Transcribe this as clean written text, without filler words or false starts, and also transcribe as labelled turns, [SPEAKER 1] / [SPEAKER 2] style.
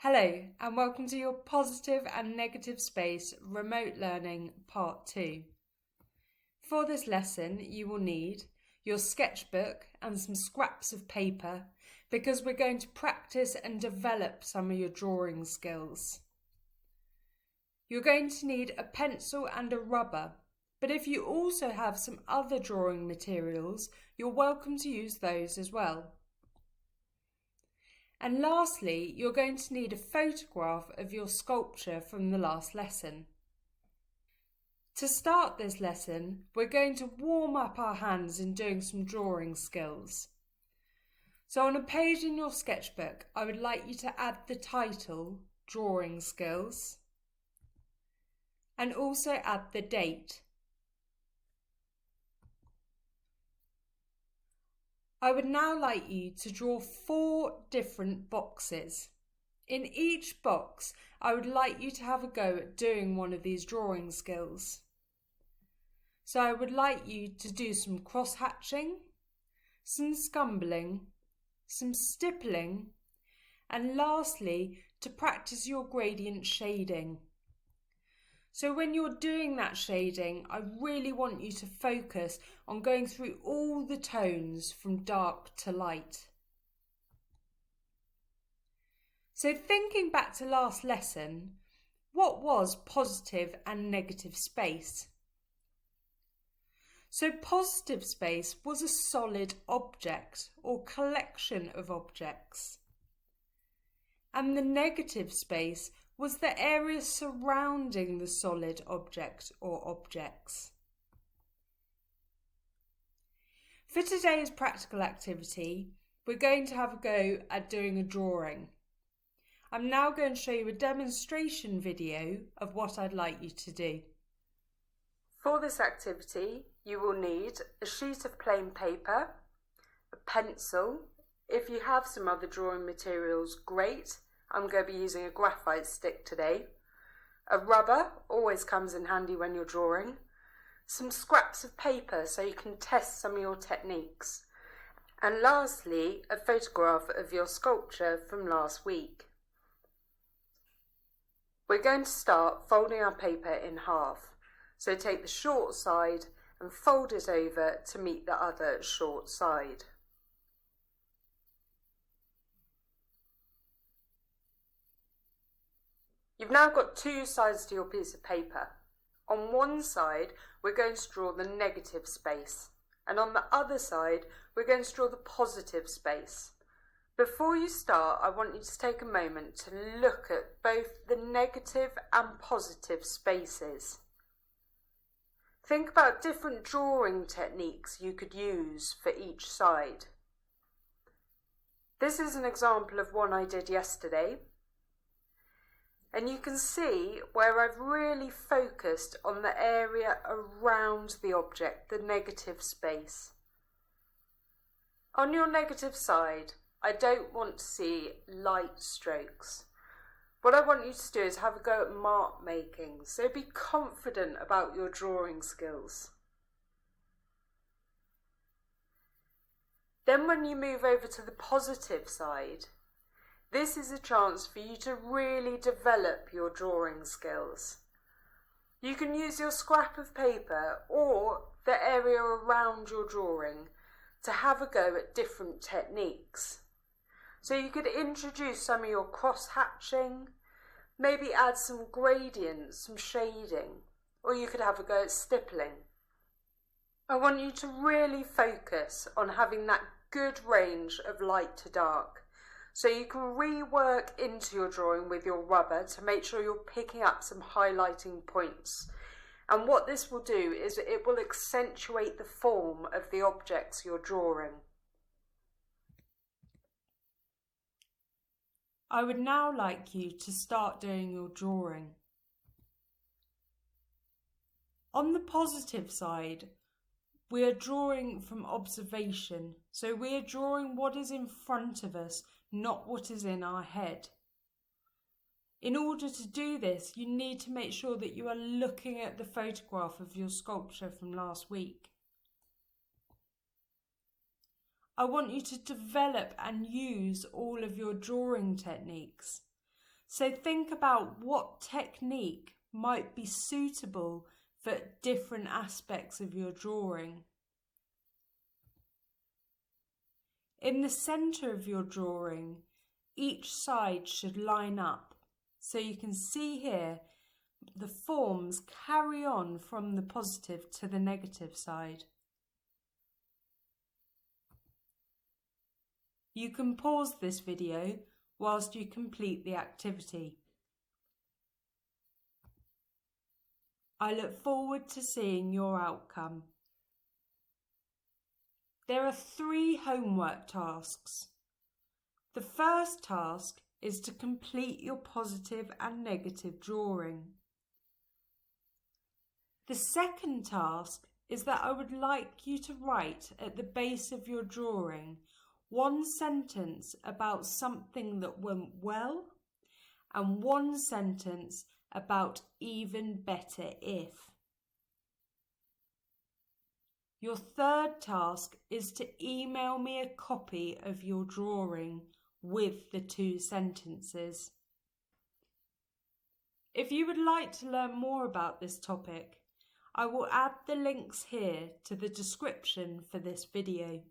[SPEAKER 1] Hello and welcome to your Positive and Negative Space Remote Learning Part 2. For this lesson you will need your sketchbook and some scraps of paper because we're going to practice and develop some of your drawing skills. You're going to need a pencil and a rubber, but if you also have some other drawing materials, you're welcome to use those as well. And lastly, you're going to need a photograph of your sculpture from the last lesson. To start this lesson, we're going to warm up our hands in doing some drawing skills. So on a page in your sketchbook, I would like you to add the title, Drawing Skills, and also add the date. I would now like you to draw 4 different boxes. In each box, I would like you to have a go at doing one of these drawing skills. So I would like you to do some cross-hatching, some scumbling, some stippling, and lastly, to practice your gradient shading. So when you're doing that shading, I really want you to focus on going through all the tones from dark to light. So thinking back to last lesson, what was positive and negative space? So positive space was a solid object or collection of objects. And the negative space was the area surrounding the solid object or objects. For today's practical activity, we're going to have a go at doing a drawing. I'm now going to show you a demonstration video of what I'd like you to do. For this activity, you will need a sheet of plain paper, a pencil. If you have some other drawing materials, great. I'm going to be using a graphite stick today. A rubber always comes in handy when you're drawing. Some scraps of paper so you can test some of your techniques. And lastly, a photograph of your sculpture from last week. We're going to start folding our paper in half. So take the short side and fold it over to meet the other short side. You've now got 2 sides to your piece of paper. On one side, we're going to draw the negative space, and on the other side, we're going to draw the positive space. Before you start, I want you to take a moment to look at both the negative and positive spaces. Think about different drawing techniques you could use for each side. This is an example of one I did yesterday. And you can see where I've really focused on the area around the object, the negative space. On your negative side, I don't want to see light strokes. What I want you to do is have a go at mark making, so be confident about your drawing skills. Then when you move over to the positive side, this is a chance for you to really develop your drawing skills. You can use your scrap of paper or the area around your drawing to have a go at different techniques. So you could introduce some of your cross-hatching, maybe add some gradients, some shading, or you could have a go at stippling. I want you to really focus on having that good range of light to dark. So you can rework into your drawing with your rubber to make sure you're picking up some highlighting points. And what this will do is it will accentuate the form of the objects you're drawing. I would now like you to start doing your drawing. On the positive side, we are drawing from observation. So we are drawing what is in front of us, not what is in our head. In order to do this, you need to make sure that you are looking at the photograph of your sculpture from last week. I want you to develop and use all of your drawing techniques. So think about what technique might be suitable for different aspects of your drawing. In the centre of your drawing, each side should line up. So you can see here the forms carry on from the positive to the negative side. You can pause this video whilst you complete the activity. I look forward to seeing your outcome. There are 3 homework tasks. The first task is to complete your positive and negative drawing. The second task is that I would like you to write at the base of your drawing 1 sentence about something that went well and 1 sentence about even better if. Your third task is to email me a copy of your drawing with the 2 sentences. If you would like to learn more about this topic, I will add the links here to the description for this video.